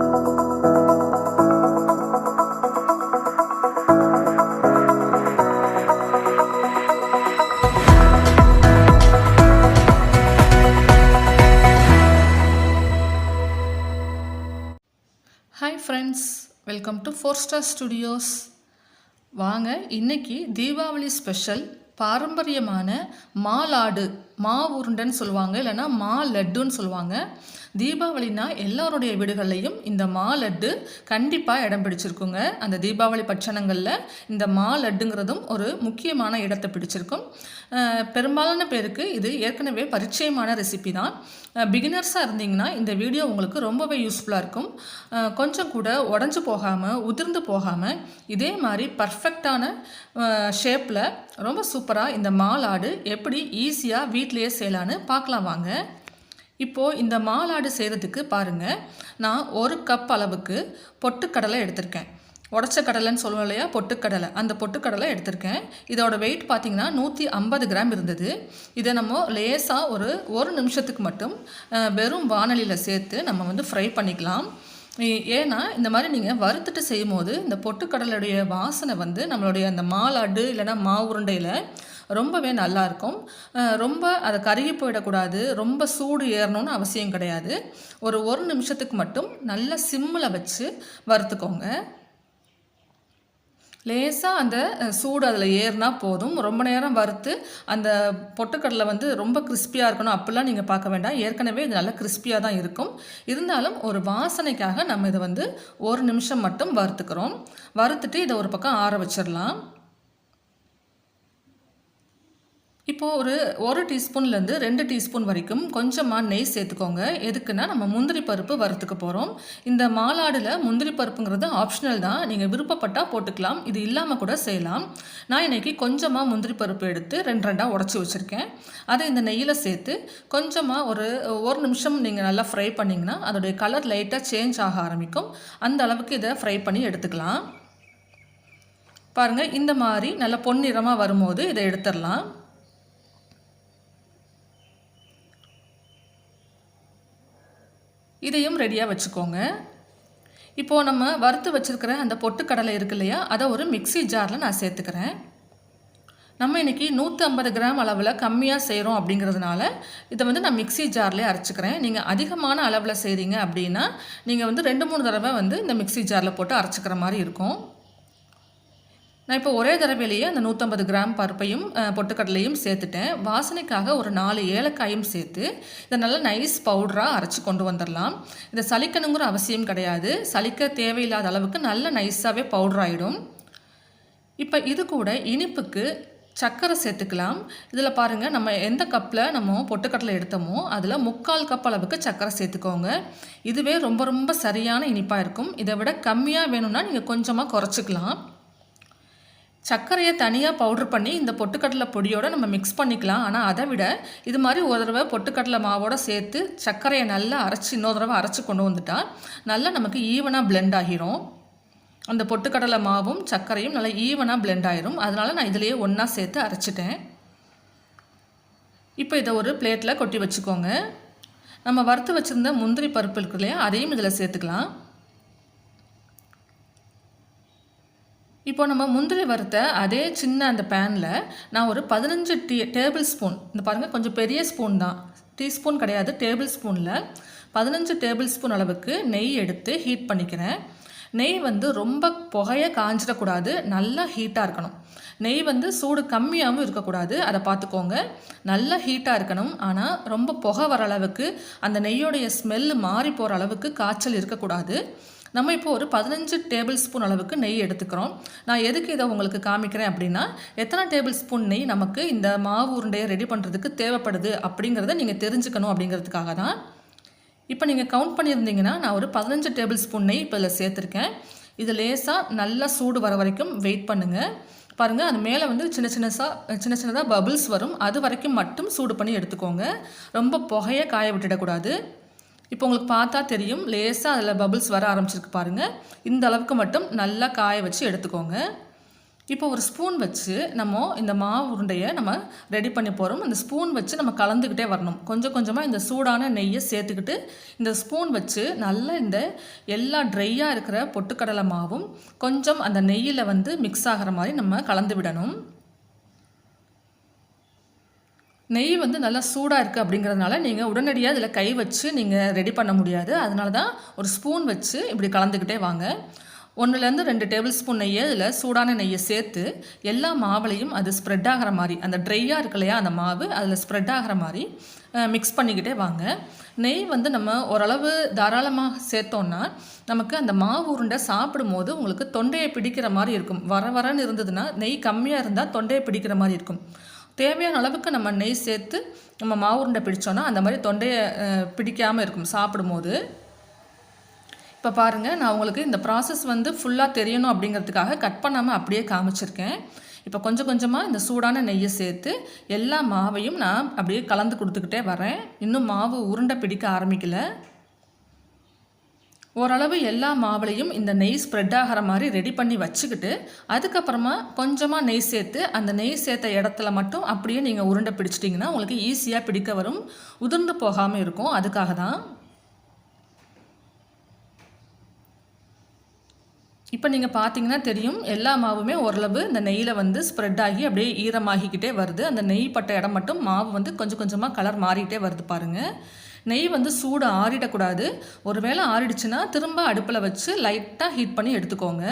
Hi friends, welcome to 4 Star Studios. வாங்க, இன்னைக்கு Deepavali special பாரம்பரியமான லாடு, உருண்டைன்னு சொல்லுவாங்க, இல்லைன்னா லட்டுன்னு சொல்லுவாங்க. தீபாவளினா எல்லாருடைய வீடுகள்லையும் இந்த லட்டு கண்டிப்பாக இடம் பிடிச்சிருக்குங்க. அந்த தீபாவளி பட்சணங்களில் இந்த லட்டுங்கிறதும் ஒரு முக்கியமான இடத்தை பிடிச்சிருக்கும். பெரும்பாலான பேருக்கு இது ஏற்கனவே பரிச்சயமான ரெசிபி தான். பிகினர்ஸாக இருந்தீங்கன்னா இந்த வீடியோ உங்களுக்கு ரொம்பவே யூஸ்ஃபுல்லாக இருக்கும். கொஞ்சம் கூட உடஞ்சி போகாமல், உதிர்ந்து போகாமல், இதே மாதிரி பர்ஃபெக்டான ஷேப்பில் ரொம்ப சூப்பராக இந்த லாடு எப்படி ஈஸியாக வீட்டிலையே செய்யலான்னு பார்க்கலாம் வாங்க. இப்போது இந்த லாடு செய்கிறதுக்கு பாருங்கள், நான் 1 கப் அளவுக்கு பொட்டுக்கடலை எடுத்திருக்கேன். உடச்ச கடலைன்னு சொல்லுவோம் இல்லையா, பொட்டுக்கடலை, அந்த பொட்டுக்கடலை எடுத்திருக்கேன். இதோட வெயிட் பார்த்திங்கன்னா 150 கிராம் இருந்தது. இதை நம்ம லேசாக ஒரு நிமிஷத்துக்கு மட்டும் வெறும் வானலியில் சேர்த்து நம்ம ஃப்ரை பண்ணிக்கலாம். ஏன்னா இந்த மாதிரி நீங்கள் வறுத்துட்டு செய்யும் போது இந்த பொட்டுக்கடலுடைய வாசனை நம்மளுடைய அந்த லாடு இல்லைன்னா உருண்டையில் ரொம்பவே நல்லாயிருக்கும். ரொம்ப அதை கருகி போயிடக்கூடாது, ரொம்ப சூடு ஏறணும்னு அவசியம் கிடையாது. ஒரு நிமிஷத்துக்கு மட்டும் நல்லா சிம்மில் வச்சு வறுத்துக்கோங்க. லேசாக அந்த சூடு அதில் ஏறினா போதும். ரொம்ப நேரம் வறுத்து அந்த பொட்டுக்கடலை ரொம்ப கிறிஸ்பியாக இருக்கணும் அப்படிலாம் நீங்கள் பார்க்க வேண்டாம். ஏற்கனவே இது நல்லா கிறிஸ்பியாக தான் இருக்கும். இருந்தாலும் ஒரு வாசனைக்காக நம்ம இதை 1 நிமிஷம் மட்டும் வறுத்துக்கிறோம். வறுத்துட்டு இதை ஒரு பக்கம் ஆற வச்சிடலாம். இப்போது ஒரு டீஸ்பூன்லேருந்து 2 டீஸ்பூன் வரைக்கும் கொஞ்சமாக நெய் சேர்த்துக்கோங்க. எதுக்குன்னா நம்ம முந்திரி பருப்பு வறுத்துக்க போகிறோம். இந்த லாடில் முந்திரி பருப்புங்கிறது ஆப்ஷனல் தான், நீங்கள் விருப்பப்பட்டால் போட்டுக்கலாம், இது இல்லாமல் கூட செய்யலாம். நான் இன்றைக்கி கொஞ்சமாக முந்திரி பருப்பு எடுத்து 2 உடச்சி வச்சுருக்கேன். அதை இந்த நெய்யில் சேர்த்து கொஞ்சமாக ஒரு நிமிஷம் நீங்கள் நல்லா ஃப்ரை பண்ணிங்கன்னா அதோடைய கலர் லைட்டாக சேஞ்ச் ஆக ஆரம்பிக்கும். அந்த அளவுக்கு இதை ஃப்ரை பண்ணி எடுத்துக்கலாம். பாருங்கள், இந்த மாதிரி நல்லா பொன்னிறமாக வரும்போது இதை எடுத்துடலாம். இதையும் ரெடியாக வச்சுக்கோங்க. இப்போது நம்ம வறுத்து வச்சுருக்கிற அந்த பொட்டுக்கடலை இருக்கு இல்லையா, அதை ஒரு மிக்ஸி ஜாரில் நான் சேர்த்துக்கிறேன். நம்ம இன்றைக்கி 150 கிராம் அளவில் கம்மியாக செய்கிறோம் அப்படிங்கிறதுனால இதை நான் மிக்ஸி ஜார்லேயே அரைச்சிக்கிறேன். நீங்கள் அதிகமான அளவில் செய்கிறீங்க அப்படின்னா நீங்கள் 2-3 தடவை இந்த மிக்ஸி ஜாரில் போட்டு அரைச்சிக்கிற மாதிரி இருக்கும். நான் இப்போ ஒரே தடவையிலேயே அந்த 150 கிராம் பருப்பையும் பொட்டுக்கடலையும் சேர்த்துட்டேன். வாசனைக்காக ஒரு 4 ஏலக்காயும் சேர்த்து இதை நல்லா நைஸ் பவுடராக அரைச்சி கொண்டு வந்துடலாம். இதை சலிக்கணுங்கிற அவசியம் கிடையாது, சலிக்க தேவையில்லாத அளவுக்கு நல்ல நைஸாகவே பவுடர் ஆகிடும். இப்போ இது கூட இனிப்புக்கு சர்க்கரை சேர்த்துக்கலாம். இதில் பாருங்கள், நம்ம எந்த கப்பில் நம்ம பொட்டுக்கடலை எடுத்தோமோ அதில் 3/4 கப் அளவுக்கு சர்க்கரை சேர்த்துக்கோங்க. இதுவே ரொம்ப ரொம்ப சரியான இனிப்பாக இருக்கும். இதை விட கம்மியாக வேணும்னா நீங்கள் கொஞ்சமாக குறைச்சிக்கலாம். சர்க்கரையை தனியாக பவுட்ரு பண்ணி இந்த பொட்டுக்கடலை பொடியோடு நம்ம மிக்ஸ் பண்ணிக்கலாம். ஆனால் அதை விட இது மாதிரி ஒரு தடவை பொட்டுக்கடலை மாவோடு சேர்த்து சர்க்கரையை நல்லா அரைச்சி இன்னொரு தடவை அரைச்சி கொண்டு வந்துட்டால் நல்லா நமக்கு ஈவனாக பிளெண்ட் ஆகிரும். அந்த பொட்டுக்கடலை மாவும் சர்க்கரையும் நல்லா ஈவனாக பிளெண்ட் ஆகிரும். அதனால் நான் இதிலேயே ஒன்றா சேர்த்து அரைச்சிட்டேன். இப்போ இதை ஒரு பிளேட்டில் கொட்டி வச்சுக்கோங்க. நம்ம வறுத்து வச்சுருந்த முந்திரி பருப்பு இருக்கு இல்லையா, அதையும் இதில் சேர்த்துக்கலாம். இப்போ நம்ம முந்திரி வறுத்த அதே சின்ன அந்த பேனில் நான் ஒரு 15 டேபிள் ஸ்பூன், இந்த பாருங்கள் கொஞ்சம் பெரிய ஸ்பூன் தான், டீஸ்பூன் கிடையாது, டேபிள் ஸ்பூனில் 15 டேபிள் ஸ்பூன் அளவுக்கு நெய் எடுத்து ஹீட் பண்ணிக்கிறேன். நெய் ரொம்ப புகையாக காஞ்சிடக்கூடாது, நல்லா ஹீட்டாக இருக்கணும். நெய் சூடு கம்மியாகவும் இருக்கக்கூடாது, அதை பார்த்துக்கோங்க. நல்லா ஹீட்டாக இருக்கணும். ஆனால் ரொம்ப புகை வர அளவுக்கு, அந்த நெய்யோடைய ஸ்மெல்லு மாறி போகிற அளவுக்கு காய்ச்சல் இருக்கக்கூடாது. நம்ம இப்போ ஒரு 15 டேபிள் ஸ்பூன் அளவுக்கு நெய் எடுத்துக்கிறோம். நான் எதுக்கு இதை உங்களுக்கு காமிக்கிறேன் அப்படின்னா, எத்தனை டேபிள் ஸ்பூன் நெய் நமக்கு இந்த மாவு உருண்டையை ரெடி பண்ணுறதுக்கு தேவைப்படுது அப்படிங்கிறத நீங்கள் தெரிஞ்சுக்கணும் அப்படிங்கிறதுக்காக தான். இப்போ நீங்கள் கவுண்ட் பண்ணியிருந்தீங்கன்னா நான் ஒரு 15 டேபிள் ஸ்பூன் நெய் இப்போ இதில் சேர்த்துருக்கேன். இது லேசாக நல்லா சூடு வர வரைக்கும் வெயிட் பண்ணுங்கள். பாருங்கள், அது மேலே சின்ன சின்னதாக பபிள்ஸ் வரும், அது வரைக்கும் மட்டும் சூடு பண்ணி எடுத்துக்கோங்க. ரொம்ப புகையை காய விட்டுடக்கூடாது. இப்போ உங்களுக்கு பார்த்தா தெரியும், லேசாக அதில் பபிள்ஸ் வர ஆரம்பிச்சிருக்கு பாருங்கள். இந்த அளவுக்கு மட்டும் நல்லா காய வச்சு எடுத்துக்கோங்க. இப்போ ஒரு ஸ்பூன் வச்சு நம்ம இந்த மாவு உருண்டையை நம்ம ரெடி பண்ணி போகிறோம். அந்த ஸ்பூன் வச்சு நம்ம கலந்துக்கிட்டே வரணும். கொஞ்சம் கொஞ்சமாக இந்த சூடான நெய்யை சேர்த்துக்கிட்டு இந்த ஸ்பூன் வச்சு நல்லா இந்த எல்லா ட்ரையாக இருக்கிற பொட்டுக்கடலை மாவும் கொஞ்சம் அந்த நெய்யில் வந்து மிக்ஸ் ஆகிற மாதிரி நம்ம கலந்து விடணும். நெய் வந்து நல்லா சூடாக இருக்குது அப்படிங்கிறதுனால நீங்கள் உடனடியாக இதில் கை வச்சு நீங்கள் ரெடி பண்ண முடியாது. அதனால தான் ஒரு ஸ்பூன் வச்சு இப்படி கலந்துக்கிட்டே வாங்க. 1லேருந்து 2 டேபிள் ஸ்பூன் நெய்யை இதில் சூடான நெய்யை சேர்த்து எல்லா மாவுலையும் அது ஸ்ப்ரெட் ஆகிற மாதிரி, அந்த ட்ரையாக இருக்கு இல்லையா அந்த மாவு அதில் ஸ்ப்ரெட் ஆகிற மாதிரி மிக்ஸ் பண்ணிக்கிட்டே வாங்க. நெய் வந்து நம்ம ஓரளவு தாராளமாக சேர்த்தோன்னா நமக்கு அந்த மாவு உருண்டை சாப்பிடும்போது உங்களுக்கு தொண்டையை பிடிக்கிற மாதிரி இருக்கும். வரன்னு இருந்ததுன்னா நெய் கம்மியாக இருந்தால் தொண்டையை பிடிக்கிற மாதிரி இருக்கும். தேவையான அளவுக்கு நம்ம நெய் சேர்த்து நம்ம மாவு உருண்டை பிடிச்சோன்னா அந்த மாதிரி தொண்டையை பிடிக்காமல் இருக்கும் சாப்பிடும்போது. இப்போ பாருங்கள், நான் உங்களுக்கு இந்த ப்ராசஸ் வந்து ஃபுல்லாக தெரியணும் அப்படிங்கிறதுக்காக கட் பண்ணாமல் அப்படியே காமிச்சிருக்கேன். இப்போ கொஞ்சம் கொஞ்சமாக இந்த சூடான நெய்யை சேர்த்து எல்லா மாவையும் நான் அப்படியே கலந்து கொடுத்துக்கிட்டே வரேன். இன்னும் மாவு உருண்டை பிடிக்க ஆரம்பிக்கலை. ஓரளவு எல்லா மாவுலையும் இந்த நெய் ஸ்ப்ரெட் ஆகிற மாதிரி ரெடி பண்ணி வச்சுக்கிட்டு அதுக்கப்புறமா கொஞ்சமாக நெய் சேர்த்து அந்த நெய் சேர்த்த இடத்துல மட்டும் அப்படியே நீங்கள் உருண்டை பிடிச்சிட்டிங்கன்னா உங்களுக்கு ஈஸியாக பிடிக்க வரும், உதிர்ந்து போகாமல் இருக்கும். அதுக்காக தான். இப்போ நீங்கள் பார்த்தீங்கன்னா தெரியும், எல்லா மாவுமே ஓரளவு இந்த நெய்யில் வந்து ஸ்ப்ரெட் ஆகி அப்படியே ஈரமாகிக்கிட்டே வருது. அந்த நெய் பட்ட இடம் மட்டும் மாவு வந்து கொஞ்சம் கொஞ்சமாக கலர் மாறிக்கிட்டே வருது பாருங்கள். நெய் வந்து சூடு ஆறிடக்கூடாது. ஒருவேளை ஆறிடுச்சுன்னா திரும்ப அடுப்பில் வச்சு லைட்டாக ஹீட் பண்ணி எடுத்துக்கோங்க.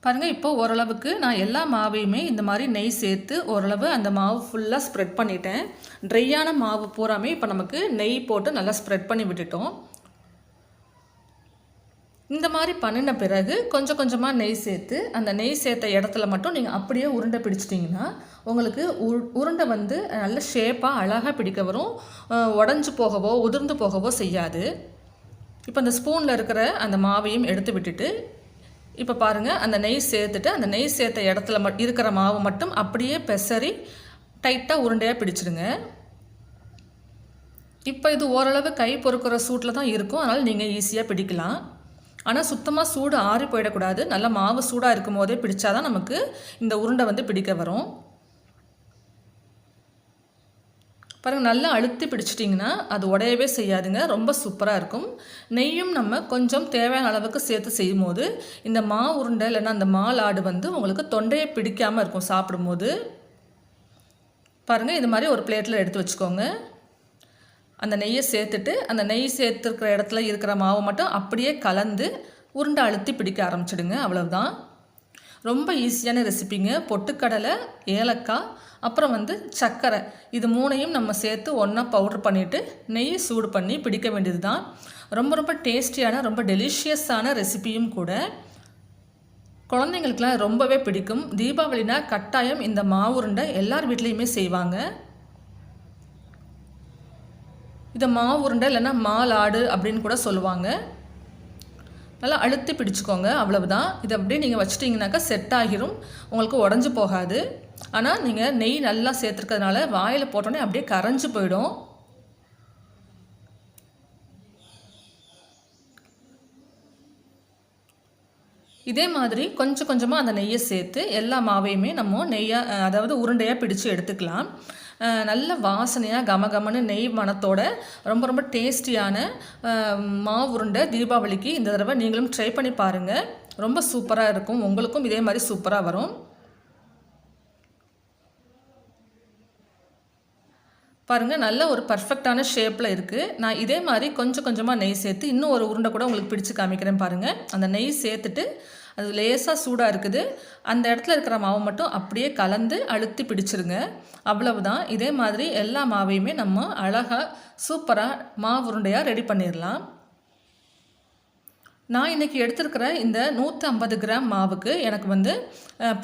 பாருங்கள், இப்போ ஓரளவுக்கு நான் எல்லா மாவையுமே இந்த மாதிரி நெய் சேர்த்து ஓரளவு அந்த மாவு ஃபுல்லாக ஸ்ப்ரெட் பண்ணிட்டேன். ட்ரையான மாவு பூராமே இப்போ நமக்கு நெய் போட்டு நல்லா ஸ்ப்ரெட் பண்ணி விட்டுட்டோம். இந்த மாதிரி பண்ணின பிறகு கொஞ்சம் கொஞ்சமாக நெய் சேர்த்து அந்த நெய் சேர்த்த இடத்துல மட்டும் நீங்கள் அப்படியே உருண்டை பிடிச்சிட்டிங்கன்னா உங்களுக்கு உருண்டை வந்து நல்ல ஷேப்பாக அழகாக பிடிக்க வரும். உடஞ்சி போகவோ உதிர்ந்து போகவோ செய்யாது. இப்போ அந்த ஸ்பூனில் இருக்கிற அந்த மாவையும் எடுத்து விட்டுட்டு இப்போ பாருங்கள், அந்த நெய் சேர்த்துட்டு அந்த நெய் சேர்த்த இடத்துல இருக்கிற மாவு மட்டும் அப்படியே பெசரி டைட்டாக உருண்டையாக பிடிச்சிடுங்க. இப்போ இது ஓரளவு கை பொறுக்கிற சூட்டில் தான் இருக்கும், அதனால் நீங்கள் ஈஸியாக பிடிக்கலாம். ஆனால் சுத்தமாக சூடு ஆறி போயிடக்கூடாது. நல்லா மாவு சூடாக இருக்கும் போதே பிடிச்சாதான் நமக்கு இந்த உருண்டை வந்து பிடிக்க வரும். பாருங்கள், நல்லா அழுத்தி பிடிச்சிட்டிங்கன்னா அது உடையவே செய்யாதுங்க, ரொம்ப சூப்பராக இருக்கும். நெய்யும் நம்ம கொஞ்சம் தேவையான அளவுக்கு சேர்த்து செய்யும் போது இந்த மாவு உருண்டை இல்லைன்னா அந்த லாடு வந்து உங்களுக்கு தொண்டையை பிடிக்காமல் இருக்கும் சாப்பிடும்போது. பாருங்கள், இது மாதிரி ஒரு பிளேட்டில் எடுத்து வச்சுக்கோங்க. அந்த நெய்யை சேர்த்துட்டு அந்த நெய் சேர்த்துருக்கிற இடத்துல இருக்கிற மாவை மட்டும் அப்படியே கலந்து உருண்டை அழுத்தி பிடிக்க ஆரம்பிச்சிடுங்க. அவ்வளவுதான். ரொம்ப ஈஸியான ரெசிபிங்க. பொட்டுக்கடலை, ஏலக்காய், அப்புறம் வந்து சர்க்கரை, இது 3ஐயும் நம்ம சேர்த்து ஒன்றா பவுட்ரு பண்ணிவிட்டு நெய் சூடு பண்ணி பிடிக்க வேண்டியது தான். ரொம்ப ரொம்ப டேஸ்டியான ரொம்ப டெலிஷியஸான ரெசிபியும் கூட. குழந்தைங்களுக்குலாம் ரொம்பவே பிடிக்கும். தீபாவளினா கட்டாயம் இந்த மாவு உருண்டை எல்லார் வீட்லேயுமே செய்வாங்க. இதை மாவு உருண்டை இல்லைன்னா லாடு அப்படின்னு கூட சொல்லுவாங்க. நல்லா அழுத்தி பிடிச்சிக்கோங்க, அவ்வளவுதான். இதை அப்படியே நீங்கள் வச்சிட்டிங்கனாக்கா செட் ஆகிரும், உங்களுக்கு உடஞ்சி போகாது. ஆனால் நீங்கள் நெய் நல்லா சேர்த்துருக்கிறதுனால வாயில் போட்டோன்னே அப்படியே கரைஞ்சி போயிடும். இதே மாதிரி கொஞ்சம் கொஞ்சமாக அந்த நெய்யை சேர்த்து எல்லா மாவையுமே நம்ம நெய்யாக அதாவது உருண்டையாக பிடிச்சு எடுத்துக்கலாம். நல்ல வாசனையாக கமகமன்னு நெய் மணத்தோட ரொம்ப ரொம்ப டேஸ்டியான மாவு உருண்டை தீபாவளிக்கு இந்த தடவை நீங்களும் ட்ரை பண்ணி பாருங்கள். ரொம்ப சூப்பராக இருக்கும். உங்களுக்கும் இதே மாதிரி சூப்பராக வரும். பாருங்கள், நல்ல ஒரு பர்ஃபெக்டான ஷேப்பில் இருக்குது. நான் இதே மாதிரி கொஞ்சம் கொஞ்சமாக நெய் சேர்த்து இன்னும் ஒரு உருண்டை கூட உங்களுக்கு பிடிச்சு காமிக்கிறேன் பாருங்கள். அந்த நெய் சேர்த்துட்டு அது லேசாக சூடாக இருக்குது, அந்த இடத்துல இருக்கிற மாவு மட்டும் அப்படியே கலந்து அழுத்தி பிடிச்சிருங்க. அவ்வளவுதான். இதே மாதிரி எல்லா மாவையுமே நம்ம அழகாக சூப்பராக மாவு உருண்டையாக ரெடி பண்ணிடலாம். நான் இன்றைக்கி எடுத்துருக்கிற இந்த 150 கிராம் மாவுக்கு எனக்கு வந்து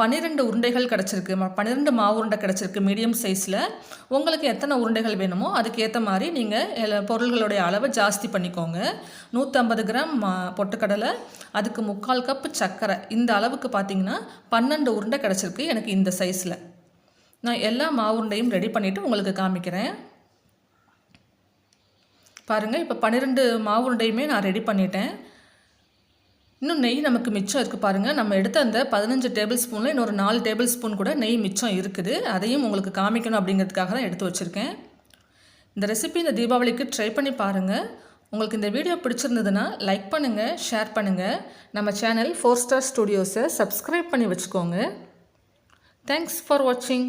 12 உருண்டைகள் கிடச்சிருக்கு. 12 மாவு உருண்டை கிடச்சிருக்கு மீடியம் சைஸில். உங்களுக்கு எத்தனை உருண்டைகள் வேணுமோ அதுக்கு ஏற்ற மாதிரி நீங்கள் பொருள்களுடைய அளவை ஜாஸ்தி பண்ணிக்கோங்க. 150 கிராம் பொட்டுக்கடலை, அதுக்கு 3/4 கப்பு சர்க்கரை, இந்த அளவுக்கு பார்த்திங்கன்னா 12 உருண்டை கிடச்சிருக்கு எனக்கு இந்த சைஸில். நான் எல்லா மாவு உருண்டையும் ரெடி பண்ணிவிட்டு உங்களுக்கு காமிக்கிறேன். பாருங்கள், இப்போ 12 மாவு உருண்டையுமே நான் ரெடி பண்ணிட்டேன். இன்னும் நெய் நமக்கு மிச்சம் இருக்குது பாருங்கள். நம்ம எடுத்த அந்த 15 டேபிள் ஸ்பூனில் இன்னொரு 4 டேபிள் ஸ்பூன் கூட நெய் மிச்சம் இருக்குது. அதையும் உங்களுக்கு காமிக்கணும் அப்படிங்கிறதுக்காக தான் எடுத்து வச்சுருக்கேன். இந்த ரெசிபி இந்த தீபாவளிக்கு ட்ரை பண்ணி பாருங்கள். உங்களுக்கு இந்த வீடியோ பிடிச்சிருந்ததுன்னா லைக் பண்ணுங்கள், ஷேர் பண்ணுங்கள். நம்ம சேனல் 4 ஸ்டார் ஸ்டுடியோஸை சப்ஸ்கிரைப் பண்ணி வச்சுக்கோங்க. தேங்க்ஸ் ஃபார் வாட்சிங்.